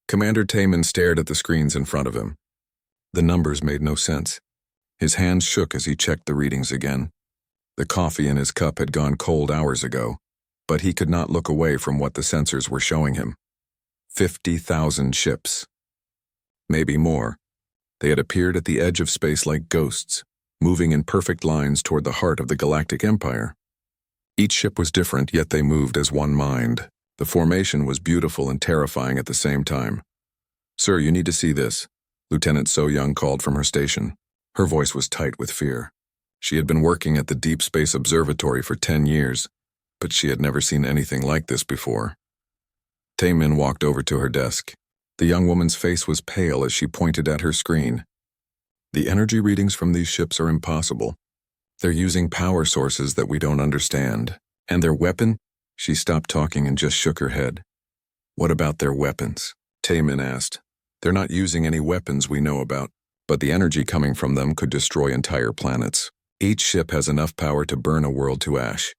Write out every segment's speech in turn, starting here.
Commander Taman stared at the screens in front of him. The numbers made no sense. His hands shook as he checked the readings again. The coffee in his cup had gone cold hours ago, but he could not look away from what the sensors were showing him. 50,000 ships. Maybe more. They had appeared at the edge of space like ghosts, moving in perfect lines toward the heart of the Galactic Empire. Each ship was different, yet they moved as one mind. The formation was beautiful and terrifying at the same time. "Sir, you need to see this," Lieutenant So Young called from her station. Her voice was tight with fear. She had been working at the Deep Space Observatory for 10 years, but she had never seen anything like this before. Taemin walked over to her desk. The young woman's face was pale as she pointed at her screen. "The energy readings from these ships are impossible. They're using power sources that we don't understand. And their weapon?" She stopped talking and just shook her head. "What about their weapons?" Taemin asked. "They're not using any weapons we know about, but the energy coming from them could destroy entire planets. Each ship has enough power to burn a world to ash."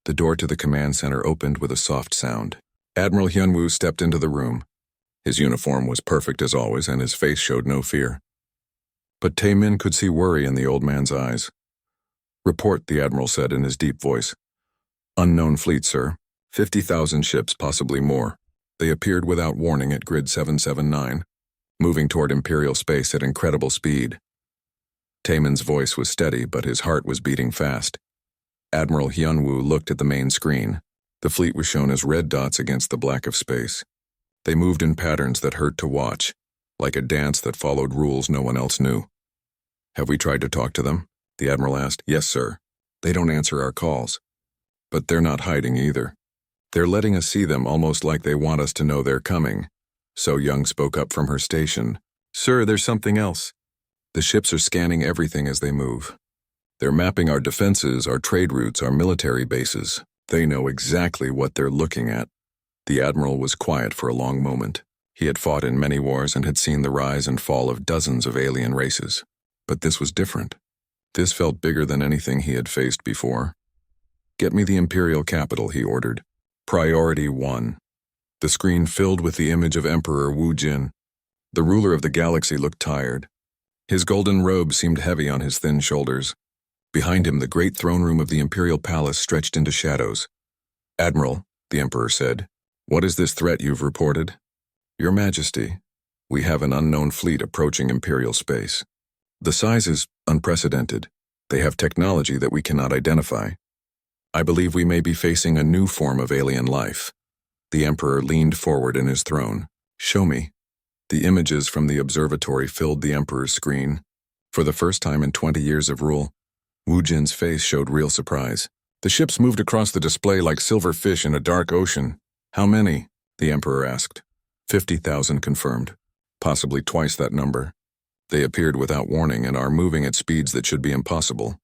The door to the command center opened with a soft sound. Admiral Hyunwoo stepped into the room. His uniform was perfect as always, and his face showed no fear. But Taemin could see worry in the old man's eyes. "Report," the admiral said in his deep voice. "Unknown fleet, sir. 50,000 ships, possibly more. They appeared without warning at grid 779, moving toward Imperial space at incredible speed." Taemin's voice was steady, but his heart was beating fast. Admiral Hyunwoo looked at the main screen. The fleet was shown as red dots against the black of space. They moved in patterns that hurt to watch, like a dance that followed rules no one else knew. "Have we tried to talk to them?" the admiral asked. "Yes, sir. They don't answer our calls. But they're not hiding either. They're letting us see them almost like they want us to know they're coming." So Young spoke up from her station. "Sir, there's something else. The ships are scanning everything as they move. They're mapping our defenses, our trade routes, our military bases. They know exactly what they're looking at." The admiral was quiet for a long moment. He had fought in many wars and had seen the rise and fall of dozens of alien races. But this was different. This felt bigger than anything he had faced before. "Get me the Imperial capital," he ordered. Priority 1. The screen filled with the image of Emperor Wu Jin. The ruler of the galaxy looked tired. His golden robe seemed heavy on his thin shoulders. Behind him, the great throne room of the Imperial Palace stretched into shadows. "Admiral," the Emperor said, "what is this threat you've reported?" "Your Majesty, we have an unknown fleet approaching Imperial space. The size is unprecedented. They have technology that we cannot identify. I believe we may be facing a new form of alien life." The Emperor leaned forward in his throne. "Show me." The images from the observatory filled the Emperor's screen. For the first time in 20 years of rule, Wu Jin's face showed real surprise. The ships moved across the display like silver fish in a dark ocean. "How many?" the Emperor asked. 50,000 confirmed, possibly twice that number. They appeared without warning and are moving at speeds that should be impossible.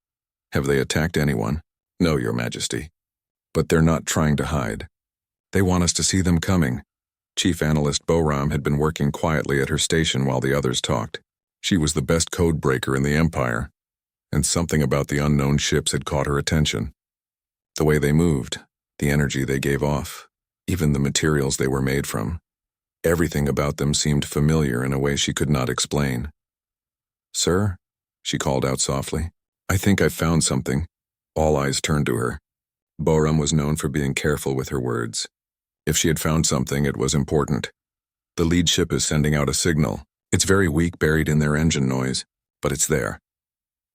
"Have they attacked anyone?" "No, Your Majesty. But they're not trying to hide. They want us to see them coming." Chief Analyst Boram had been working quietly at her station while the others talked. She was the best code breaker in the Empire, and something about the unknown ships had caught her attention. The way they moved, the energy they gave off, even the materials they were made from. Everything about them seemed familiar in a way she could not explain. "Sir," she called out softly, "I think I've found something." All eyes turned to her. Boram was known for being careful with her words. If she had found something, it was important. "The lead ship is sending out a signal. It's very weak, buried in their engine noise, but it's there."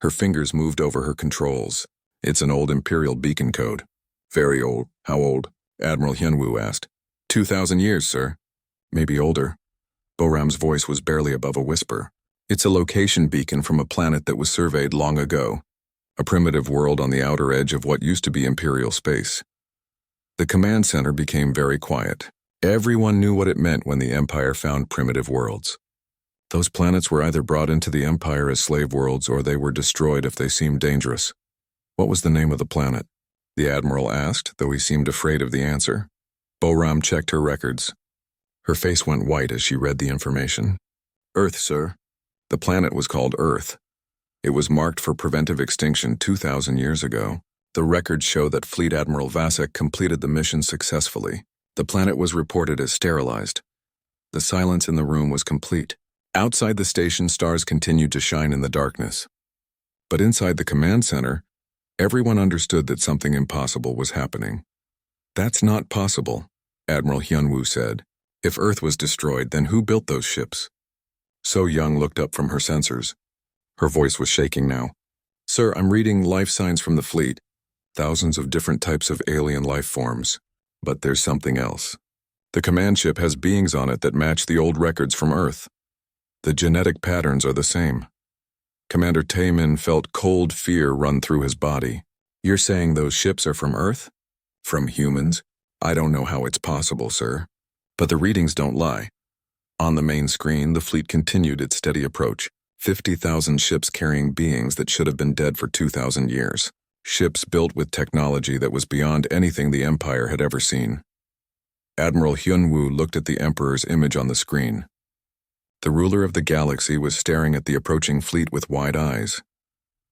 Her fingers moved over her controls. "It's an old Imperial beacon code." "Very old. How old?" Admiral Hyunwoo asked. 2,000 years, sir. Maybe older." Boram's voice was barely above a whisper. "It's a location beacon from a planet that was surveyed long ago. A primitive world on the outer edge of what used to be Imperial space." The command center became very quiet. Everyone knew what it meant when the Empire found primitive worlds. Those planets were either brought into the Empire as slave worlds or they were destroyed if they seemed dangerous. "What was the name of the planet?" the Admiral asked, though he seemed afraid of the answer. Boram checked her records. Her face went white as she read the information. "Earth, sir." The planet was called Earth. It was marked for preventive extinction 2,000 years ago. The records show that Fleet Admiral Vasek completed the mission successfully. The planet was reported as sterilized. The silence in the room was complete. Outside the station, stars continued to shine in the darkness. But inside the command center, everyone understood that something impossible was happening. "That's not possible," Admiral Hyunwoo said. "If Earth was destroyed, then who built those ships?" So Young looked up from her sensors. Her voice was shaking now. "Sir, I'm reading life signs from the fleet. Thousands of different types of alien life forms. But there's something else. The command ship has beings on it that match the old records from Earth. The genetic patterns are the same." Commander Taemin felt cold fear run through his body. "You're saying those ships are from Earth? From humans? I don't know how it's possible, sir. But the readings don't lie." On the main screen, the fleet continued its steady approach. 50,000 ships carrying beings that should have been dead for 2,000 years. Ships built with technology that was beyond anything the Empire had ever seen. Admiral Hyunwoo looked at the Emperor's image on the screen. The ruler of the galaxy was staring at the approaching fleet with wide eyes.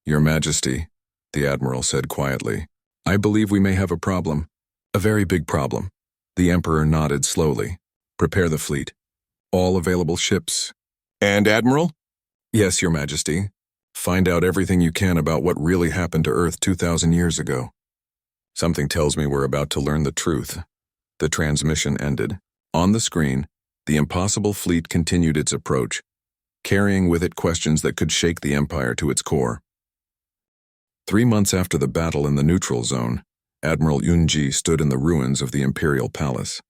"Your Majesty," the Admiral said quietly, "I believe we may have a problem. A very big problem." The Emperor nodded slowly. "Prepare the fleet. All available ships." "And Admiral?" "Yes, Your Majesty. Find out everything you can about what really happened to Earth 2,000 years ago." "Something tells me we're about to learn the truth." The transmission ended. On the screen, the impossible fleet continued its approach, carrying with it questions that could shake the Empire to its core. 3 months after the battle in the neutral zone, Admiral Yoonji stood in the ruins of the Imperial Palace.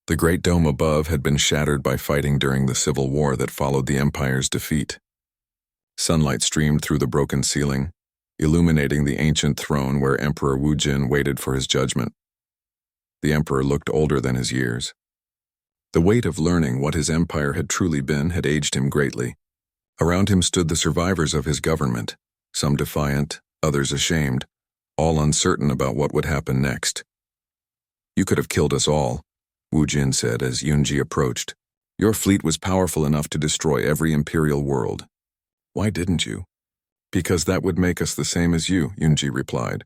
The Great Dome above had been shattered by fighting during the civil war that followed the Empire's defeat. Sunlight streamed through the broken ceiling, illuminating the ancient throne where Emperor Woojin waited for his judgment. The Emperor looked older than his years. The weight of learning what his empire had truly been had aged him greatly. Around him stood the survivors of his government, some defiant, others ashamed, all uncertain about what would happen next. "You could have killed us all," Woojin said as Yoonji approached. "Your fleet was powerful enough to destroy every imperial world. Why didn't you?" "Because that would make us the same as you," Yoonji replied.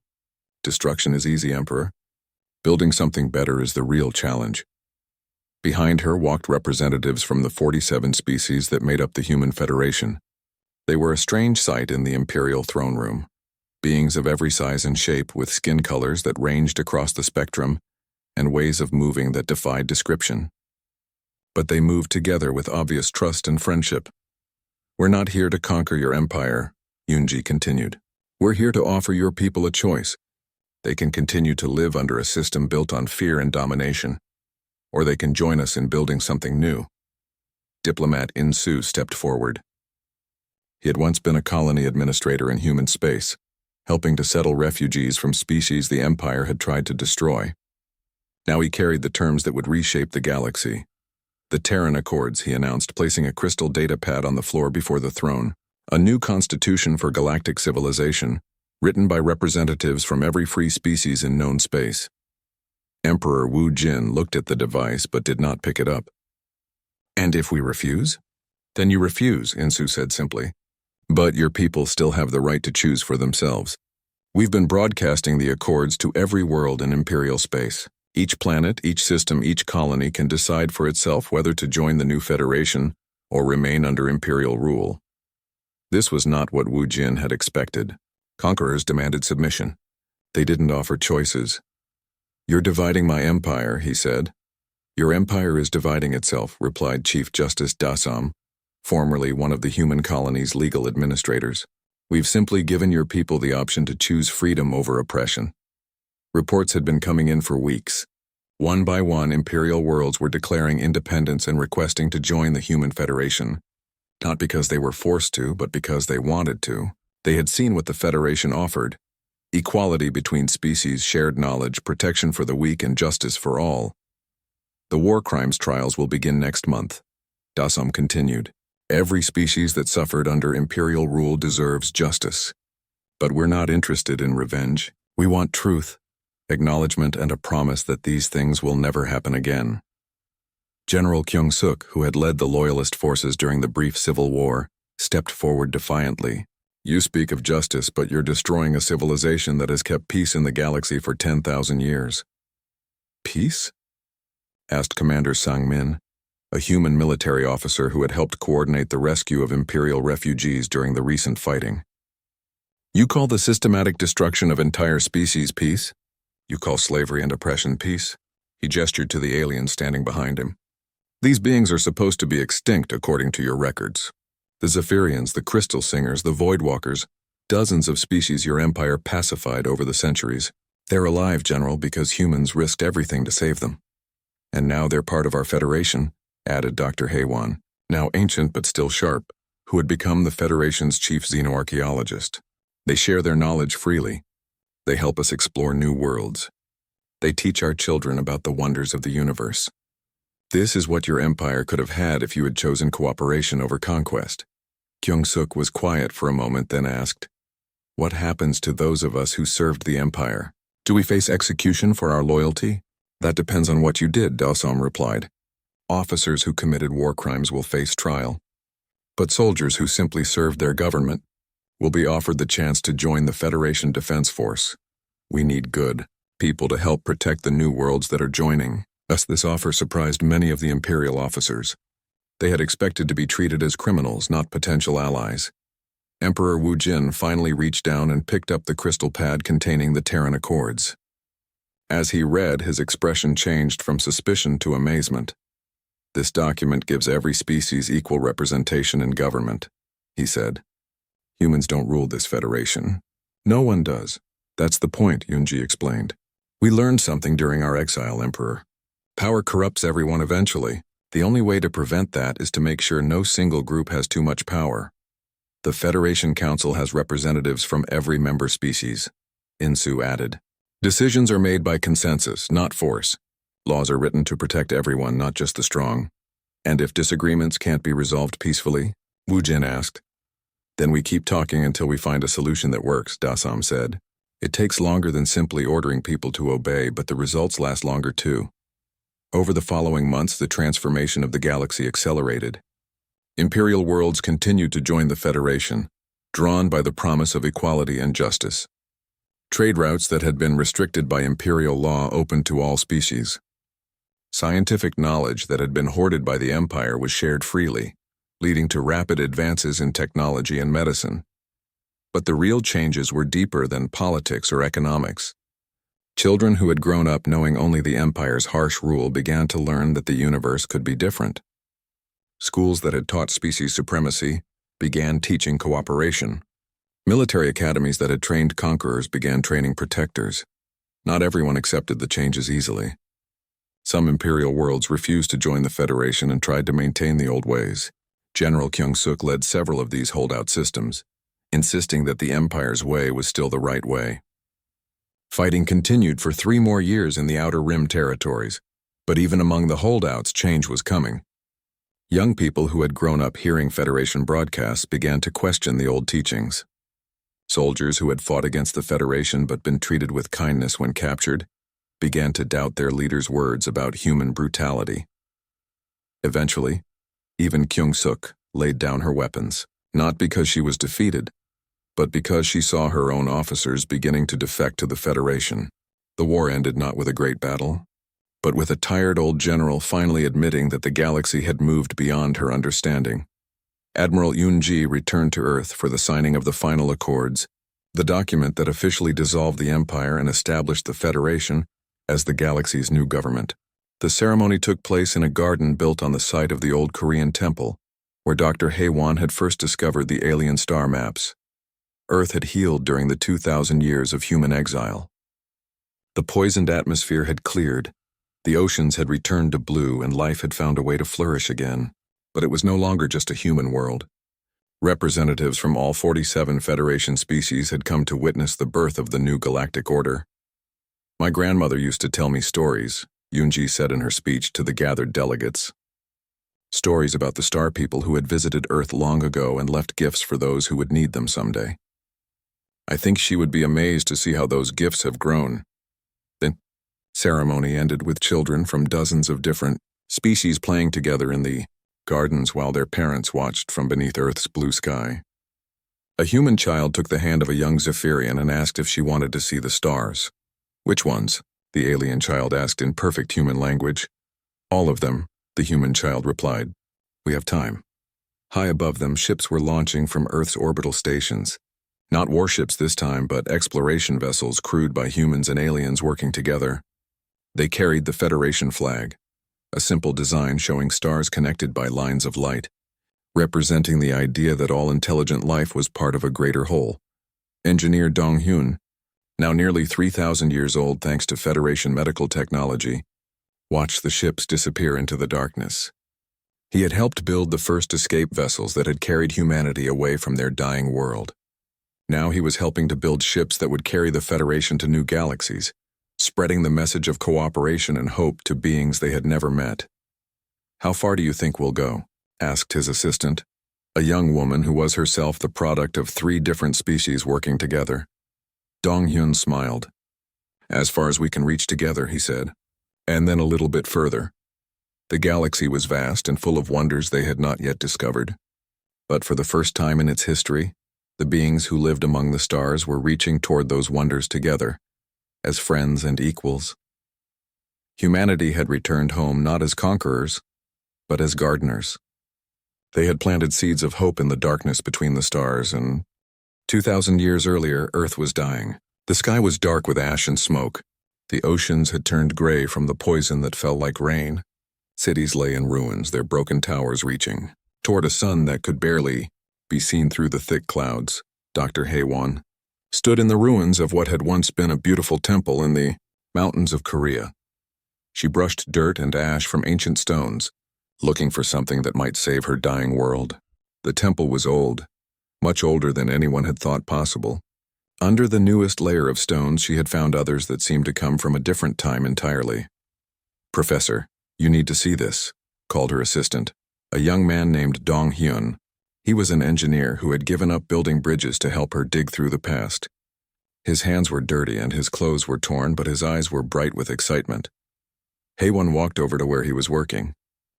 "Destruction is easy, Emperor. Building something better is the real challenge." Behind her walked representatives from the 47 species that made up the Human Federation. They were a strange sight in the Imperial throne room. Beings of every size and shape with skin colors that ranged across the spectrum and ways of moving that defied description. But they moved together with obvious trust and friendship. "We're not here to conquer your empire," Yoonji continued. "We're here to offer your people a choice. They can continue to live under a system built on fear and domination, or they can join us in building something new." Diplomat Insu stepped forward. He had once been a colony administrator in human space, helping to settle refugees from species the Empire had tried to destroy. Now he carried the terms that would reshape the galaxy. "The Terran Accords," he announced, placing a crystal data pad on the floor before the throne. "A new constitution for galactic civilization, written by representatives from every free species in known space." Emperor Wu Jin looked at the device but did not pick it up. "And if we refuse?" "Then you refuse," Insu said simply. "But your people still have the right to choose for themselves. We've been broadcasting the Accords to every world in Imperial space. Each planet, each system, each colony can decide for itself whether to join the new Federation or remain under Imperial rule." This was not what Wu Jin had expected. Conquerors demanded submission. They didn't offer choices. "You're dividing my empire," he said. "Your empire is dividing itself," replied Chief Justice Dasam, formerly one of the human colony's legal administrators. "We've simply given your people the option to choose freedom over oppression." Reports had been coming in for weeks. One by one, Imperial worlds were declaring independence and requesting to join the Human Federation. Not because they were forced to, but because they wanted to. They had seen what the Federation offered: equality between species, shared knowledge, protection for the weak, and justice for all. "The war crimes trials will begin next month," Dasam continued. "Every species that suffered under Imperial rule deserves justice. But we're not interested in revenge. We want truth, acknowledgement, and a promise that these things will never happen again." General Kyung-suk, who had led the Loyalist forces during the brief civil war, stepped forward defiantly. "You speak of justice, but you're destroying a civilization that has kept peace in the galaxy for 10,000 years. "Peace?" asked Commander Sang-min. a human military officer who had helped coordinate the rescue of Imperial refugees during the recent fighting. You call the systematic destruction of entire species peace? You call slavery and oppression peace? He gestured to the alien standing behind him. These beings are supposed to be extinct according to your records. The Zephyrians, the Crystal Singers, the Voidwalkers, dozens of species your empire pacified over the centuries. They're alive, General, because humans risked everything to save them. And now they're part of our Federation, added Dr. Haywan, now ancient but still sharp, who had become the Federation's chief xenoarchaeologist. They share their knowledge freely. They help us explore new worlds. They teach our children about the wonders of the universe. This is what your empire could have had if you had chosen cooperation over conquest. Kyung-suk was quiet for a moment, then asked, "What happens to those of us who served the empire? Do we face execution for our loyalty?" "That depends on what you did," Dasom replied. "Officers who committed war crimes will face trial. But soldiers who simply served their government will be offered the chance to join the Federation Defense Force. We need good people to help protect the new worlds that are joining us." This offer surprised many of the Imperial officers. They had expected to be treated as criminals, not potential allies. Emperor Wu Jin finally reached down and picked up the crystal pad containing the Terran Accords. As he read, his expression changed from suspicion to amazement. "This document gives every species equal representation in government," he said. "Humans don't rule this federation. No one does. That's the point," Yunji explained. "We learned something during our exile, Emperor. Power corrupts everyone eventually. The only way to prevent that is to make sure no single group has too much power. The Federation Council has representatives from every member species," Insu added. "Decisions are made by consensus, not force. Laws are written to protect everyone, not just the strong. And if disagreements can't be resolved peacefully?" Wu Jin asked. "Then we keep talking until we find a solution that works," Dasom said. "It takes longer than simply ordering people to obey, but the results last longer too." Over the following months, the transformation of the galaxy accelerated. Imperial worlds continued to join the Federation, drawn by the promise of equality and justice. Trade routes that had been restricted by Imperial law opened to all species. Scientific knowledge that had been hoarded by the Empire was shared freely, leading to rapid advances in technology and medicine. But the real changes were deeper than politics or economics. Children who had grown up knowing only the Empire's harsh rule began to learn that the universe could be different. Schools that had taught species supremacy began teaching cooperation. Military academies that had trained conquerors began training protectors. Not everyone accepted the changes easily. Some Imperial worlds refused to join the Federation and tried to maintain the old ways. General Kyung-suk led several of these holdout systems, insisting that the Empire's way was still the right way. Fighting continued for 3 more years in the Outer Rim territories, but even among the holdouts, change was coming. Young people who had grown up hearing Federation broadcasts began to question the old teachings. Soldiers who had fought against the Federation but been treated with kindness when captured began to doubt their leaders' words about human brutality. Eventually, even Kyung-suk laid down her weapons, not because she was defeated, but because she saw her own officers beginning to defect to the Federation. The war ended not with a great battle, but with a tired old general finally admitting that the galaxy had moved beyond her understanding. Admiral Yunji returned to Earth for the signing of the final accords, the document that officially dissolved the Empire and established the Federation as the galaxy's new government. The ceremony took place in a garden built on the site of the old Korean temple, where Dr. Haywan had first discovered the alien star maps. Earth had healed during the 2,000 years of human exile. The poisoned atmosphere had cleared, the oceans had returned to blue, and life had found a way to flourish again. But it was no longer just a human world. Representatives from all 47 Federation species had come to witness the birth of the new galactic order. "My grandmother used to tell me stories," Yunji said in her speech to the gathered delegates. Stories about the star people who had visited Earth long ago and left gifts for those who would need them someday. "I think she would be amazed to see how those gifts have grown." The ceremony ended with children from dozens of different species playing together in the gardens while their parents watched from beneath Earth's blue sky. A human child took the hand of a young Zephyrian and asked if she wanted to see the stars. "Which ones?" the alien child asked in perfect human language. "All of them," the human child replied. We have time. High above them, ships were launching from Earth's orbital stations. Not warships this time, but exploration vessels crewed by humans and aliens working together. They carried the Federation flag, a simple design showing stars connected by lines of light, representing the idea that all intelligent life was part of a greater whole. Engineer Dong-hyun, now nearly 3,000 years old thanks to Federation medical technology, watched the ships disappear into the darkness. He had helped build the first escape vessels that had carried humanity away from their dying world. Now he was helping to build ships that would carry the Federation to new galaxies, spreading the message of cooperation and hope to beings they had never met. How far do you think we'll go? Asked his assistant, a young woman who was herself the product of 3 different species working together. Dong-hyun smiled. As far as we can reach together, he said, and then a little bit further. The galaxy was vast and full of wonders they had not yet discovered. But for the first time in its history, the beings who lived among the stars were reaching toward those wonders together, as friends and equals. Humanity had returned home not as conquerors, but as gardeners. They had planted seeds of hope in the darkness between the stars, and 2,000 years earlier, Earth was dying. The sky was dark with ash and smoke. The oceans had turned gray from the poison that fell like rain. Cities lay in ruins, their broken towers reaching toward a sun that could barely be seen through the thick clouds. Dr. Haewon stood in the ruins of what had once been a beautiful temple in the mountains of Korea. She brushed dirt and ash from ancient stones, looking for something that might save her dying world. The temple was old, much older than anyone had thought possible. Under the newest layer of stones, she had found others that seemed to come from a different time entirely. Professor, you need to see this, called her assistant, a young man named Dong-hyun. He was an engineer who had given up building bridges to help her dig through the past. His hands were dirty and his clothes were torn, but his eyes were bright with excitement. Haewon walked over to where he was working.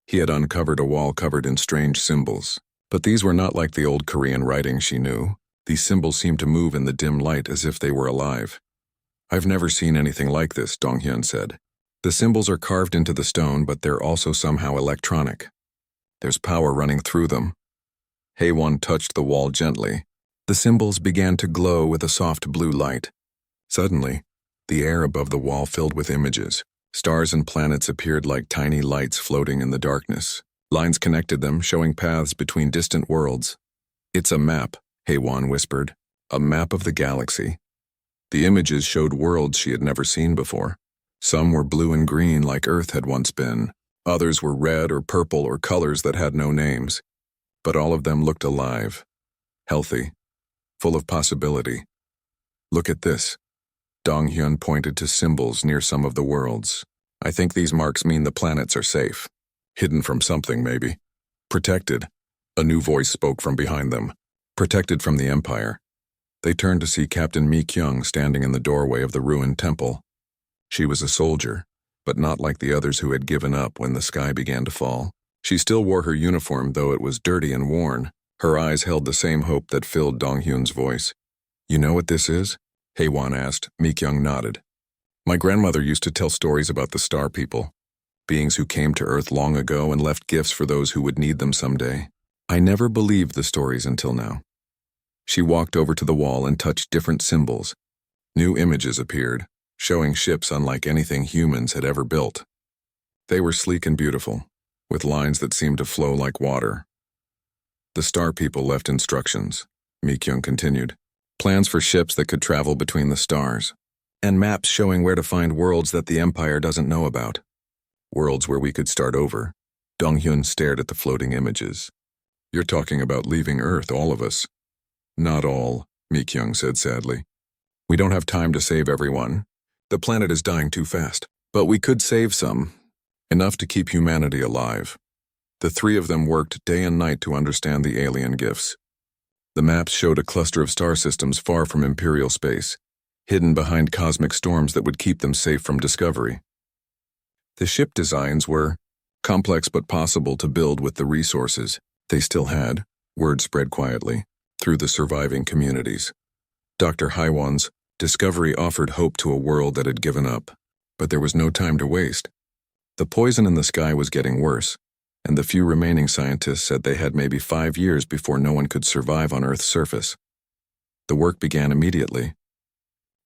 He had uncovered a wall covered in strange symbols. But these were not like the old Korean writing she knew. These symbols seemed to move in the dim light as if they were alive. I've never seen anything like this, Dong-hyun said. The symbols are carved into the stone, but they're also somehow electronic. There's power running through them. Haewon touched the wall gently. The symbols began to glow with a soft blue light. Suddenly, the air above the wall filled with images. Stars and planets appeared like tiny lights floating in the darkness. Lines connected them, showing paths between distant worlds. It's a map, Haewon whispered. A map of the galaxy. The images showed worlds she had never seen before. Some were blue and green like Earth had once been. Others were red or purple or colors that had no names. But all of them looked alive, healthy, full of possibility. Look at this. Dong-hyun pointed to symbols near some of the worlds. I think these marks mean the planets are safe. Hidden from something, maybe. Protected. A new voice spoke from behind them. Protected from the Empire. They turned to see Captain Mi-kyung standing in the doorway of the ruined temple. She was a soldier, but not like the others who had given up when the sky began to fall. She still wore her uniform, though it was dirty and worn. Her eyes held the same hope that filled Dong-hyun's voice. You know what this is? Haewon asked. Mi-kyung nodded. My grandmother used to tell stories about the star people. Beings who came to Earth long ago and left gifts for those who would need them someday. I never believed the stories until now. She walked over to the wall and touched different symbols. New images appeared, showing ships unlike anything humans had ever built. They were sleek and beautiful, with lines that seemed to flow like water. The star people left instructions, Mi-kyung continued. Plans for ships that could travel between the stars, and maps showing where to find worlds that the Empire doesn't know about. Worlds where we could start over. Dong-hyun stared at the floating images. You're talking about leaving Earth, all of us. Not all, Mi-kyung said sadly. We don't have time to save everyone. The planet is dying too fast. But we could save some, enough to keep humanity alive. The 3 of them worked day and night to understand the alien gifts. The maps showed a cluster of star systems far from Imperial space, hidden behind cosmic storms that would keep them safe from discovery. The ship designs were complex but possible to build with the resources they still had. Word spread quietly through the surviving communities. Dr. Haewon's discovery offered hope to a world that had given up, but there was no time to waste. The poison in the sky was getting worse, and the few remaining scientists said they had maybe 5 years before no one could survive on Earth's surface. The work began immediately.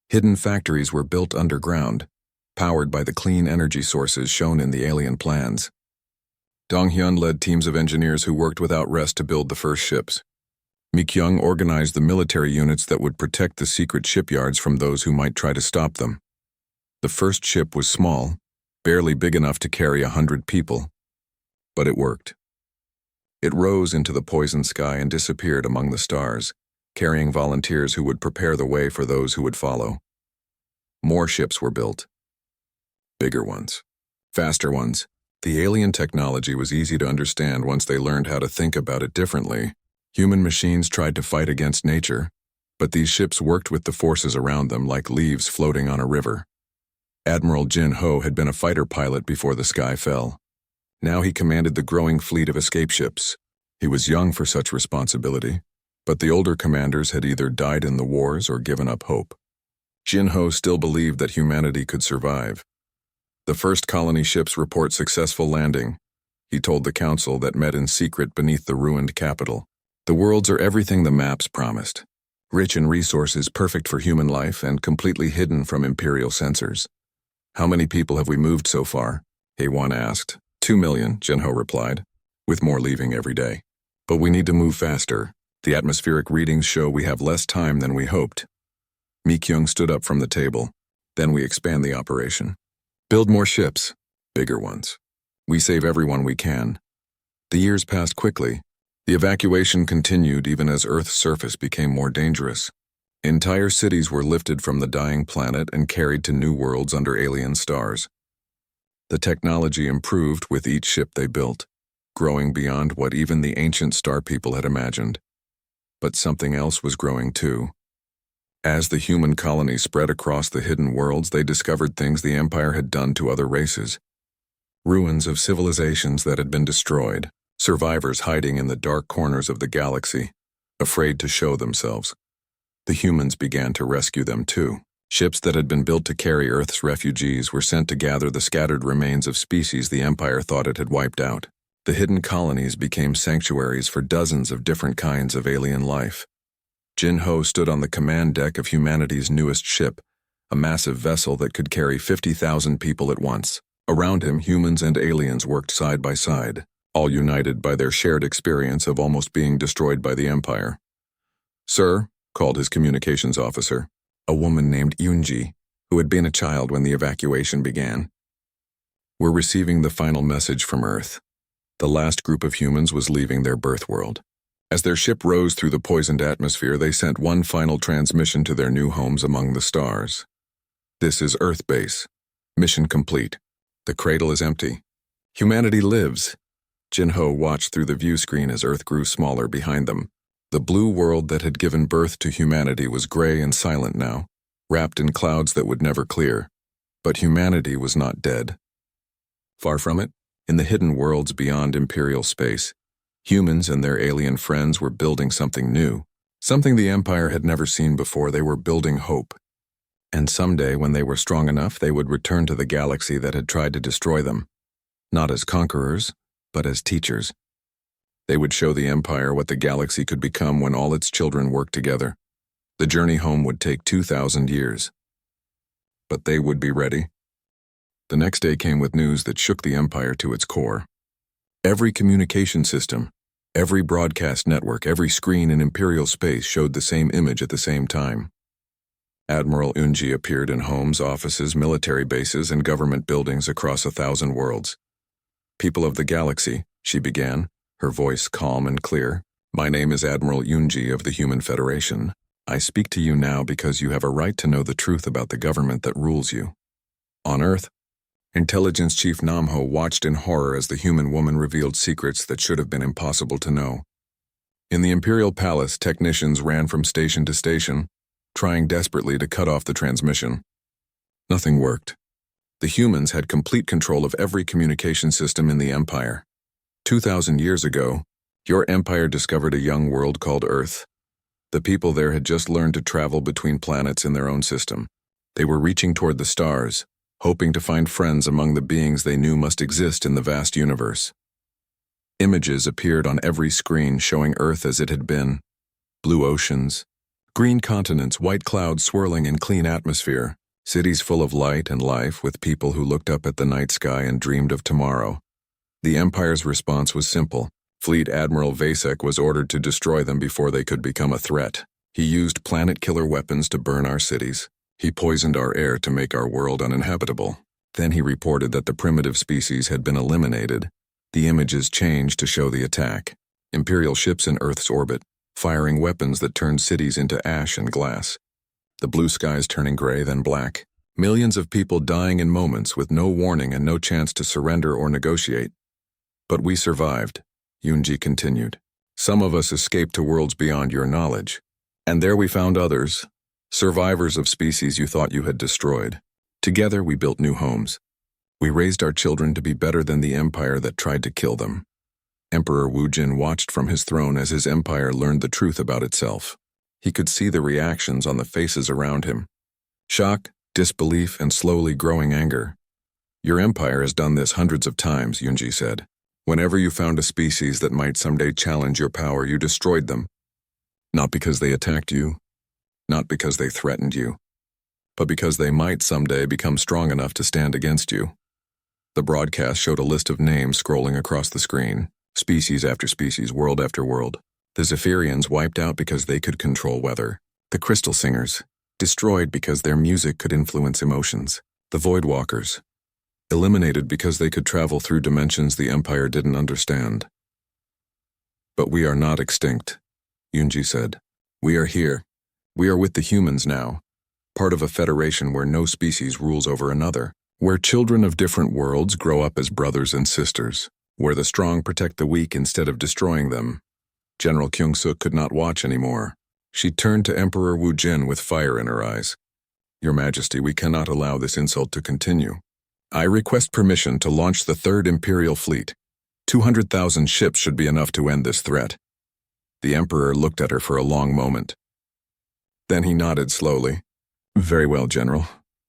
Hidden factories were built underground, powered by the clean energy sources shown in the alien plans. Dong-hyun led teams of engineers who worked without rest to build the first ships. Mi-kyung organized the military units that would protect the secret shipyards from those who might try to stop them. The first ship was small, barely big enough to carry 100 people, but it worked. It rose into the poison sky and disappeared among the stars, carrying volunteers who would prepare the way for those who would follow. More ships were built. Bigger ones. Faster ones. The alien technology was easy to understand once they learned how to think about it differently. Human machines tried to fight against nature, but these ships worked with the forces around them like leaves floating on a river. Admiral Jin-ho had been a fighter pilot before the sky fell. Now he commanded the growing fleet of escape ships. He was young for such responsibility, but the older commanders had either died in the wars or given up hope. Jin-ho still believed that humanity could survive. The first colony ships report successful landing, he told the council that met in secret beneath the ruined capital. The worlds are everything the maps promised. Rich in resources perfect for human life and completely hidden from Imperial sensors. How many people have we moved so far? Haewon asked. 2 million, Jin-ho replied, with more leaving every day. But we need to move faster. The atmospheric readings show we have less time than we hoped. Mi-kyung stood up from the table. Then we expand the operation. Build more ships, bigger ones. We save everyone we can. The years passed quickly. The evacuation continued even as Earth's surface became more dangerous. Entire cities were lifted from the dying planet and carried to new worlds under alien stars. The technology improved with each ship they built, growing beyond what even the ancient star people had imagined. But something else was growing too. As the human colony spread across the hidden worlds, they discovered things the Empire had done to other races. Ruins of civilizations that had been destroyed, survivors hiding in the dark corners of the galaxy, afraid to show themselves. The humans began to rescue them too. Ships that had been built to carry Earth's refugees were sent to gather the scattered remains of species the Empire thought it had wiped out. The hidden colonies became sanctuaries for dozens of different kinds of alien life. Jin-ho stood on the command deck of humanity's newest ship, a massive vessel that could carry 50,000 people at once. Around him, humans and aliens worked side by side, all united by their shared experience of almost being destroyed by the Empire. "Sir," called his communications officer, a woman named Yoonji, who had been a child when the evacuation began. "We're receiving the final message from Earth. The last group of humans was leaving their birth world. As their ship rose through the poisoned atmosphere, they sent one final transmission to their new homes among the stars. This is Earth Base. Mission complete. The cradle is empty. Humanity lives." Jin-ho watched through the view screen as Earth grew smaller behind them. The blue world that had given birth to humanity was gray and silent now, wrapped in clouds that would never clear. But humanity was not dead. Far from it, in the hidden worlds beyond Imperial space, humans and their alien friends were building something new, something the Empire had never seen before. They were building hope. And someday, when they were strong enough, they would return to the galaxy that had tried to destroy them, not as conquerors, but as teachers. They would show the Empire what the galaxy could become when all its children worked together. The journey home would take 2,000 years. But they would be ready. The next day came with news that shook the Empire to its core. Every communication system, every broadcast network, every screen in Imperial space showed the same image at the same time. Admiral Yoonji appeared in homes, offices, military bases, and government buildings across 1,000 worlds. "People of the galaxy," she began, her voice calm and clear. "My name is Admiral Yoonji of the Human Federation. I speak to you now because you have a right to know the truth about the government that rules you." On Earth, Intelligence Chief Namho watched in horror as the human woman revealed secrets that should have been impossible to know. In the Imperial Palace, technicians ran from station to station, trying desperately to cut off the transmission. Nothing worked. The humans had complete control of every communication system in the Empire. 2,000 years ago, your empire discovered a young world called Earth. The people there had just learned to travel between planets in their own system. They were reaching toward the stars, hoping to find friends among the beings they knew must exist in the vast universe. Images appeared on every screen showing Earth as it had been. Blue oceans, green continents, white clouds swirling in clean atmosphere, cities full of light and life with people who looked up at the night sky and dreamed of tomorrow. The Empire's response was simple. Fleet Admiral Vasek was ordered to destroy them before they could become a threat. He used planet-killer weapons to burn our cities. He poisoned our air to make our world uninhabitable. Then he reported that the primitive species had been eliminated. The images changed to show the attack. Imperial ships in Earth's orbit, firing weapons that turned cities into ash and glass. The blue skies turning gray, then black. Millions of people dying in moments with no warning and no chance to surrender or negotiate. But we survived, Yunji continued. Some of us escaped to worlds beyond your knowledge. And there we found others, survivors of species you thought you had destroyed. Together we built new homes. We raised our children to be better than the empire that tried to kill them. Emperor Wujin watched from his throne as his empire learned the truth about itself. He could see the reactions on the faces around him. Shock, disbelief, and slowly growing anger. Your empire has done this hundreds of times, Yunji said. Whenever you found a species that might someday challenge your power, you destroyed them. Not because they attacked you, not because they threatened you, but because they might someday become strong enough to stand against you. The broadcast showed a list of names scrolling across the screen, species after species, world after world. The Zephyrians wiped out because they could control weather. The Crystal Singers, destroyed because their music could influence emotions. The Voidwalkers, eliminated because they could travel through dimensions the Empire didn't understand. But we are not extinct, Yunji said. We are here. We are with the humans now, part of a federation where no species rules over another, where children of different worlds grow up as brothers and sisters, where the strong protect the weak instead of destroying them. General Kyungsuk could not watch anymore. She turned to Emperor Wujin with fire in her eyes. Your Majesty, we cannot allow this insult to continue. I request permission to launch the Third Imperial Fleet. 200,000 ships should be enough to end this threat. The Emperor looked at her for a long moment. Then he nodded slowly. Very well, General.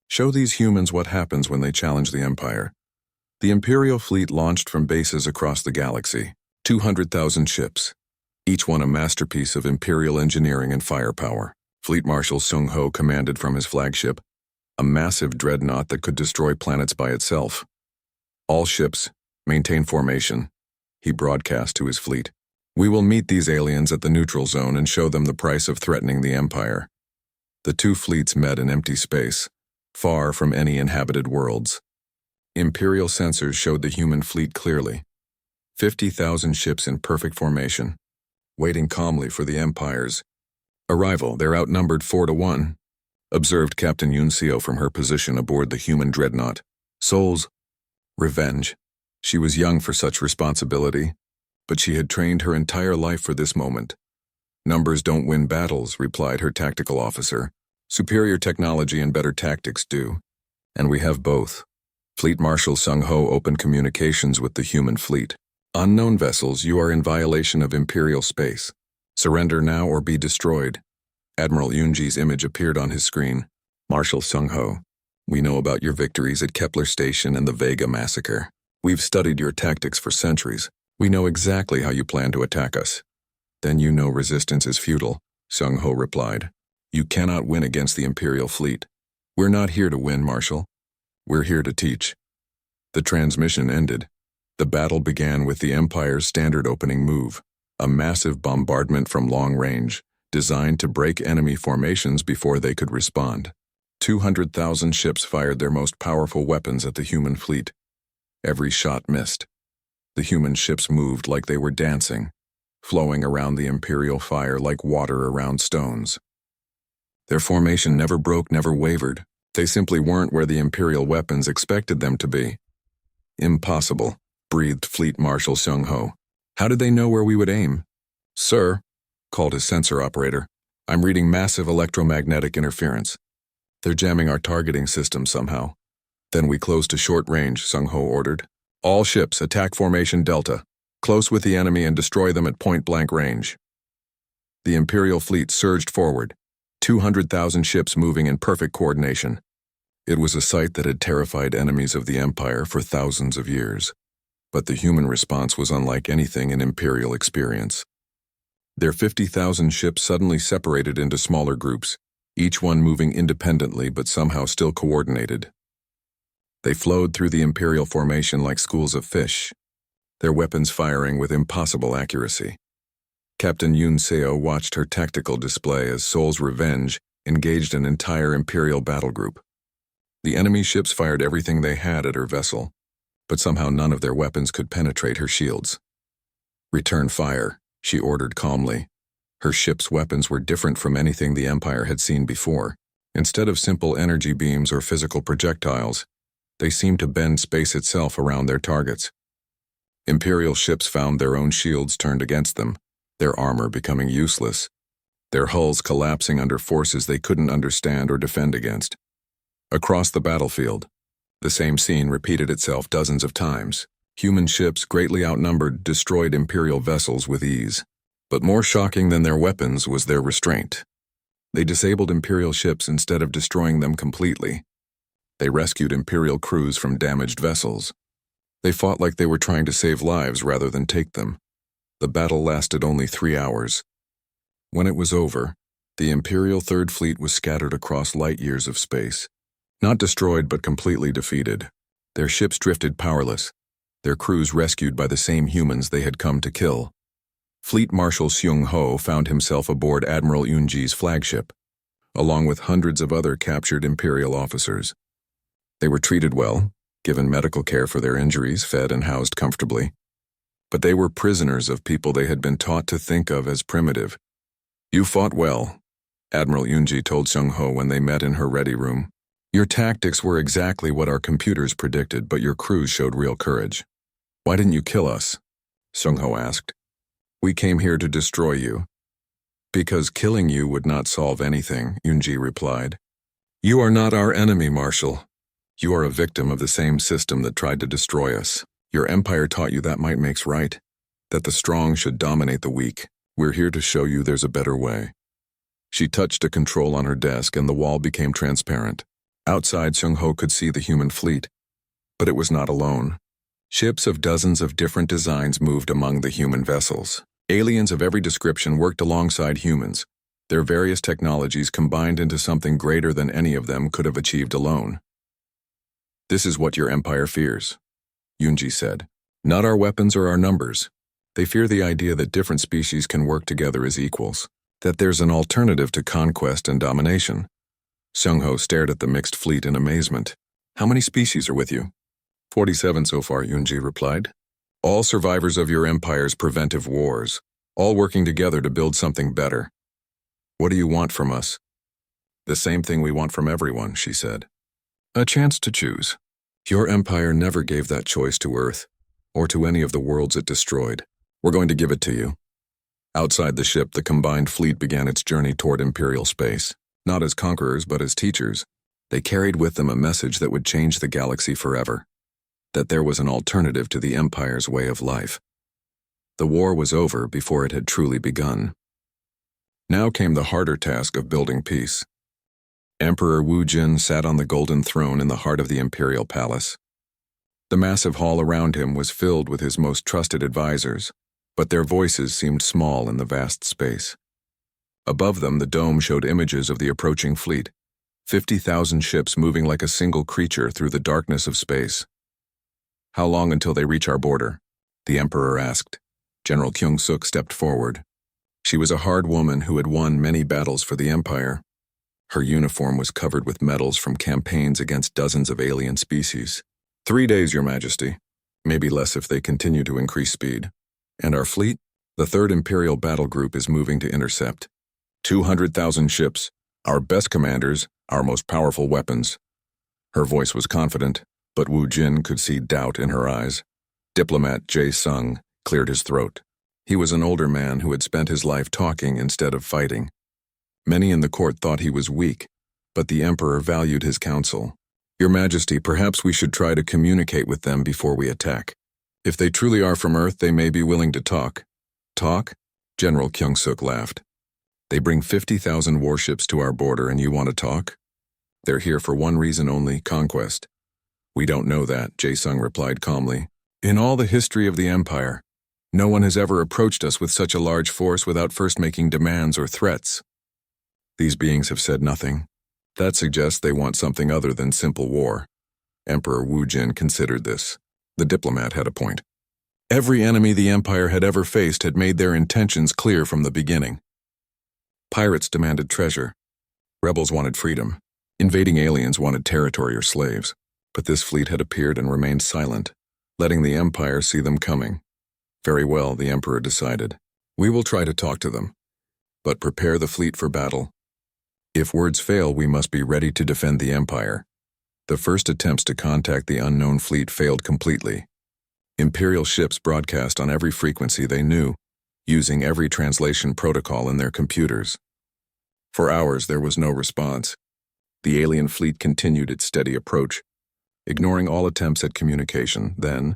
Show these humans what happens when they challenge the Empire. The Imperial Fleet launched from bases across the galaxy. 200,000 ships, each one a masterpiece of Imperial engineering and firepower. Fleet Marshal Sung Ho commanded from his flagship, a massive dreadnought that could destroy planets by itself. All ships, maintain formation, he broadcast to his fleet. We will meet these aliens at the neutral zone and show them the price of threatening the Empire. The two fleets met in empty space, far from any inhabited worlds. Imperial sensors showed the human fleet clearly. 50,000 ships in perfect formation, waiting calmly for the Empire's arrival. They're outnumbered 4-1, observed Captain Yun Seo from her position aboard the human dreadnought. Souls, revenge. She was young for such responsibility, but she had trained her entire life for this moment. Numbers don't win battles, replied her tactical officer. Superior technology and better tactics do. And we have both. Fleet Marshal Sung Ho opened communications with the human fleet. Unknown vessels, you are in violation of Imperial space. Surrender now or be destroyed. Admiral Yunji's image appeared on his screen. Marshal Sung Ho, we know about your victories at Kepler Station and the Vega massacre. We've studied your tactics for centuries. We know exactly how you plan to attack us. Then you know resistance is futile, Sung Ho replied. You cannot win against the Imperial fleet. We're not here to win, Marshal. We're here to teach. The transmission ended. The battle began with the Empire's standard opening move, a massive bombardment from long range, designed to break enemy formations before they could respond. 200,000 ships fired their most powerful weapons at the human fleet. Every shot missed. The human ships moved like they were dancing, flowing around the Imperial fire like water around stones. Their formation never broke, never wavered. They simply weren't where the Imperial weapons expected them to be. Impossible, breathed Fleet Marshal Sung Ho. How did they know where we would aim? Sir, called his sensor operator, I'm reading massive electromagnetic interference. They're jamming our targeting system somehow. Then we close to short range, Sung Ho ordered. All ships, attack formation Delta. Close with the enemy and destroy them at point-blank range. The Imperial fleet surged forward, 200,000 ships moving in perfect coordination. It was a sight that had terrified enemies of the Empire for thousands of years. But the human response was unlike anything in Imperial experience. Their 50,000 ships suddenly separated into smaller groups, each one moving independently but somehow still coordinated. They flowed through the Imperial formation like schools of fish, their weapons firing with impossible accuracy. Captain Yun Seo watched her tactical display as Soul's Revenge engaged an entire Imperial battle group. The enemy ships fired everything they had at her vessel, but somehow none of their weapons could penetrate her shields. "Return fire," she ordered calmly. Her ship's weapons were different from anything the Empire had seen before. Instead of simple energy beams or physical projectiles, they seemed to bend space itself around their targets. Imperial ships found their own shields turned against them, their armor becoming useless, their hulls collapsing under forces they couldn't understand or defend against. Across the battlefield, the same scene repeated itself dozens of times. Human ships, greatly outnumbered, destroyed Imperial vessels with ease. But more shocking than their weapons was their restraint. They disabled Imperial ships instead of destroying them completely. They rescued Imperial crews from damaged vessels. They fought like they were trying to save lives rather than take them. The battle lasted only 3 hours. When it was over, the Imperial Third Fleet was scattered across light years of space. Not destroyed but completely defeated. Their ships drifted powerless, their crews rescued by the same humans they had come to kill. Fleet Marshal Seung Ho found himself aboard Admiral Yunji's flagship, along with hundreds of other captured Imperial officers. They were treated well, given medical care for their injuries, fed and housed comfortably. But they were prisoners of people they had been taught to think of as primitive. "You fought well," Admiral Yunji told Seung Ho when they met in her ready room. "Your tactics were exactly what our computers predicted, but your crews showed real courage." "Why didn't you kill us?" Seung Ho asked. "We came here to destroy you." "Because killing you would not solve anything," Yunji replied. "You are not our enemy, Marshal. You are a victim of the same system that tried to destroy us. Your empire taught you that might makes right, that the strong should dominate the weak. We're here to show you there's a better way." She touched a control on her desk and the wall became transparent. Outside, Seung Ho could see the human fleet, but it was not alone. Ships of dozens of different designs moved among the human vessels. Aliens of every description worked alongside humans, their various technologies combined into something greater than any of them could have achieved alone. "This is what your empire fears," Yunji said. "Not our weapons or our numbers. They fear the idea that different species can work together as equals, that there's an alternative to conquest and domination." Seung Ho stared at the mixed fleet in amazement. "How many species are with you?" 47 so far, Yunji replied. "All survivors of your empire's preventive wars, all working together to build something better." "What do you want from us?" "The same thing we want from everyone," she said. "A chance to choose. Your empire never gave that choice to Earth, or to any of the worlds it destroyed. We're going to give it to you." Outside the ship, the combined fleet began its journey toward Imperial space. Not as conquerors, but as teachers. They carried with them a message that would change the galaxy forever. That there was an alternative to the Empire's way of life. The war was over before it had truly begun. Now came the harder task of building peace. Emperor Wu Jin sat on the golden throne in the heart of the Imperial Palace. The massive hall around him was filled with his most trusted advisors, but their voices seemed small in the vast space. Above them, the dome showed images of the approaching fleet, 50,000 ships moving like a single creature through the darkness of space. "How long until they reach our border?" the Emperor asked. General Kyung-suk stepped forward. She was a hard woman who had won many battles for the Empire. Her uniform was covered with medals from campaigns against dozens of alien species. 3 days, Your Majesty. Maybe less if they continue to increase speed. And our fleet? The 3rd Imperial Battle Group is moving to intercept. 200,000 ships, our best commanders, our most powerful weapons. Her voice was confident, but Wu Jin could see doubt in her eyes. Diplomat Jae Sung cleared his throat. He was an older man who had spent his life talking instead of fighting. Many in the court thought he was weak, but the Emperor valued his counsel. "Your Majesty, perhaps we should try to communicate with them before we attack. If they truly are from Earth, they may be willing to talk." "Talk?" General Kyung-suk laughed. "They bring 50,000 warships to our border and you want to talk? They're here for one reason only, conquest." "We don't know that," Jae Sung replied calmly. In all the history of the Empire, no one has ever approached us with such a large force without first making demands or threats. These beings have said nothing. That suggests they want something other than simple war. Emperor Wu Jin considered this. The diplomat had a point. Every enemy the Empire had ever faced had made their intentions clear from the beginning. Pirates demanded treasure. Rebels wanted freedom. Invading aliens wanted territory or slaves. But this fleet had appeared and remained silent, letting the Empire see them coming. Very well, the Emperor decided. We will try to talk to them, but prepare the fleet for battle. If words fail, we must be ready to defend the Empire. The first attempts to contact the unknown fleet failed completely. Imperial ships broadcast on every frequency they knew, using every translation protocol in their computers. For hours, there was no response. The alien fleet continued its steady approach, ignoring all attempts at communication. Then,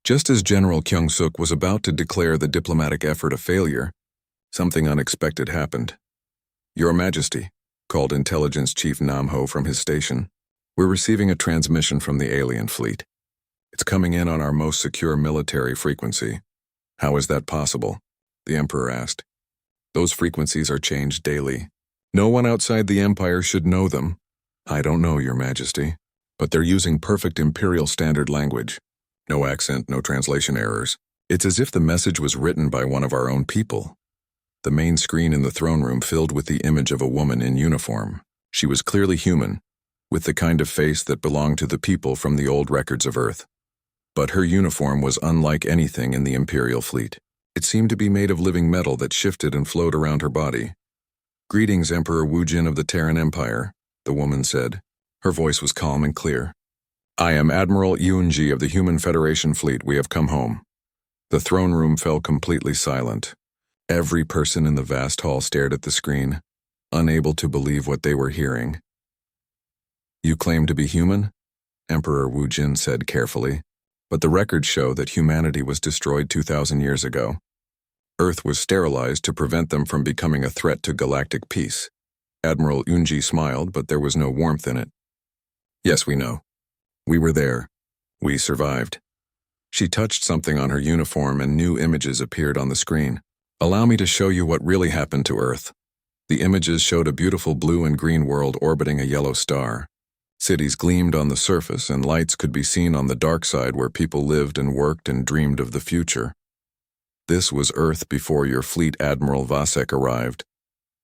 just as General Kyung-suk was about to declare the diplomatic effort a failure, something unexpected happened. Your Majesty, called Intelligence Chief Nam-ho from his station, we're receiving a transmission from the alien fleet. It's coming in on our most secure military frequency. How is that possible? The Emperor asked. Those frequencies are changed daily. No one outside the Empire should know them. I don't know, Your Majesty, but they're using perfect Imperial Standard language. No accent, no translation errors. It's as if the message was written by one of our own people. The main screen in the throne room filled with the image of a woman in uniform. She was clearly human, with the kind of face that belonged to the people from the old records of Earth. But her uniform was unlike anything in the Imperial fleet. It seemed to be made of living metal that shifted and flowed around her body. Greetings, Emperor Wu Jin of the Terran Empire, the woman said. Her voice was calm and clear. I am Admiral Yunji of the Human Federation Fleet. We have come home. The throne room fell completely silent. Every person in the vast hall stared at the screen, unable to believe what they were hearing. You claim to be human? Emperor Wu Jin said carefully, but the records show that humanity was destroyed 2,000 years ago. Earth was sterilized to prevent them from becoming a threat to galactic peace. Admiral Yunji smiled, but there was no warmth in it. Yes, we know. We were there. We survived. She touched something on her uniform and new images appeared on the screen. Allow me to show you what really happened to Earth. The images showed a beautiful blue and green world orbiting a yellow star. Cities gleamed on the surface and lights could be seen on the dark side where people lived and worked and dreamed of the future. This was Earth before your fleet Admiral Vasek arrived.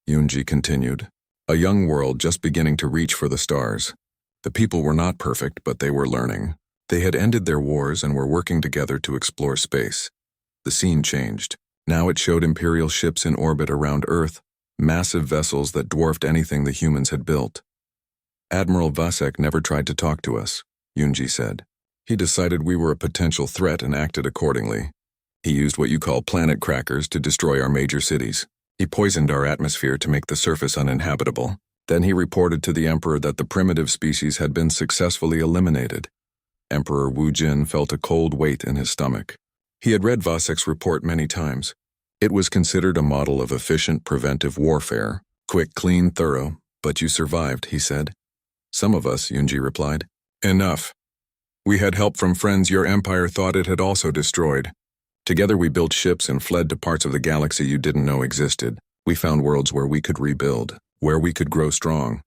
Yunji continued. A young world just beginning to reach for the stars. The people were not perfect, but they were learning. They had ended their wars and were working together to explore space. The scene changed. Now it showed Imperial ships in orbit around Earth, massive vessels that dwarfed anything the humans had built. Admiral Vasek never tried to talk to us, Yunji said. He decided we were a potential threat and acted accordingly. He used what you call planet crackers to destroy our major cities. He poisoned our atmosphere to make the surface uninhabitable. Then he reported to the Emperor that the primitive species had been successfully eliminated. Emperor Wu Jin felt a cold weight in his stomach. He had read Vasek's report many times. It was considered a model of efficient preventive warfare. Quick, clean, thorough. But you survived, he said. Some of us, Yunji replied. Enough. We had help from friends your empire thought it had also destroyed. Together we built ships and fled to parts of the galaxy you didn't know existed. We found worlds where we could rebuild, where we could grow strong.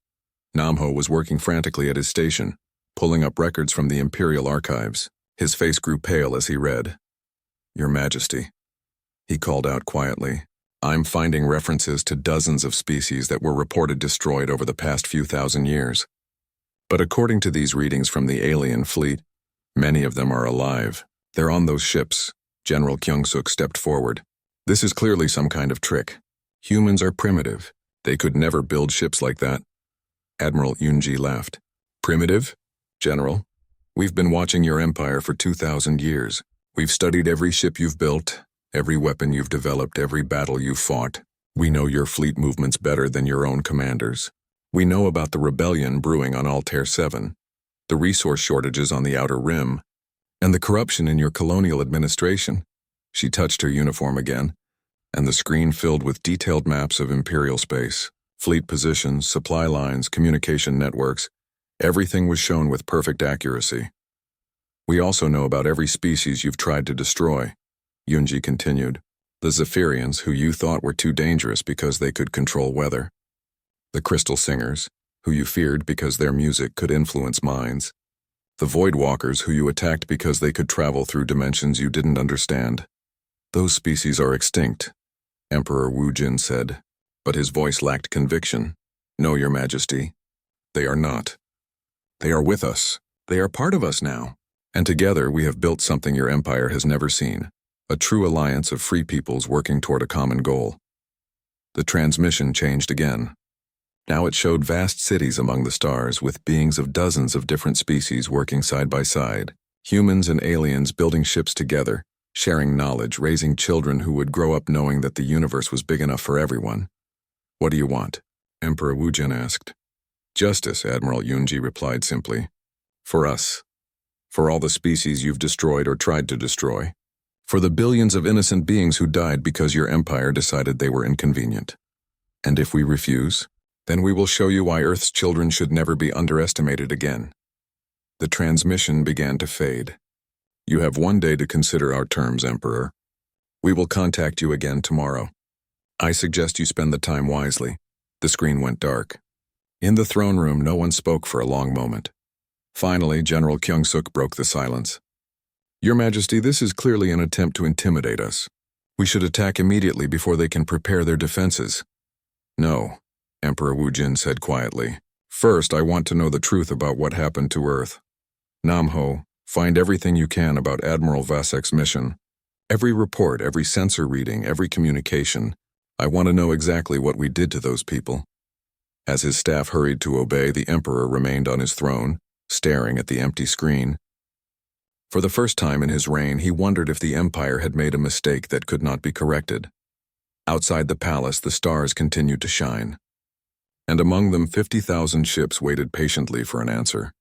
Namho was working frantically at his station, pulling up records from the Imperial archives. His face grew pale as he read. Your Majesty, he called out quietly. I'm finding references to dozens of species that were reported destroyed over the past few thousand years. But according to these readings from the alien fleet, many of them are alive. They're on those ships. General Kyung-suk stepped forward. This is clearly some kind of trick. Humans are primitive. They could never build ships like that. Admiral Yunji laughed. Primitive? General, we've been watching your empire for 2,000 years. We've studied every ship you've built, every weapon you've developed, every battle you've fought. We know your fleet movements better than your own commanders. We know about the rebellion brewing on Altair 7, the resource shortages on the Outer Rim, and the corruption in your colonial administration. She touched her uniform again, and the screen filled with detailed maps of Imperial space, fleet positions, supply lines, communication networks. Everything was shown with perfect accuracy. We also know about every species you've tried to destroy, Yunji continued. The Zephyrians, who you thought were too dangerous because they could control weather. The Crystal Singers, who you feared because their music could influence minds. The Voidwalkers, who you attacked because they could travel through dimensions you didn't understand. Those species are extinct, Emperor Wu Jin said, but his voice lacked conviction. No, Your Majesty. They are not. They are with us. They are part of us now. And together we have built something your empire has never seen, a true alliance of free peoples working toward a common goal. The transmission changed again. Now it showed vast cities among the stars with beings of dozens of different species working side by side, humans and aliens building ships together, sharing knowledge, raising children who would grow up knowing that the universe was big enough for everyone. What do you want? Emperor Wu Jin asked. Justice, Admiral Yunji replied simply. For us. For all the species you've destroyed or tried to destroy. For the billions of innocent beings who died because your empire decided they were inconvenient. And if we refuse, then we will show you why Earth's children should never be underestimated again. The transmission began to fade. You have 1 day to consider our terms, Emperor. We will contact you again tomorrow. I suggest you spend the time wisely. The screen went dark. In the throne room, no one spoke for a long moment. Finally, General Kyung-suk broke the silence. Your Majesty, this is clearly an attempt to intimidate us. We should attack immediately before they can prepare their defenses. No, Emperor Wu Jin said quietly. First, I want to know the truth about what happened to Earth. Namho, find everything you can about Admiral Vasek's mission. Every report, every sensor reading, every communication. I want to know exactly what we did to those people. As his staff hurried to obey, the Emperor remained on his throne, staring at the empty screen. For the first time in his reign, he wondered if the Empire had made a mistake that could not be corrected. Outside the palace, the stars continued to shine. And among them, 50,000 ships waited patiently for an answer.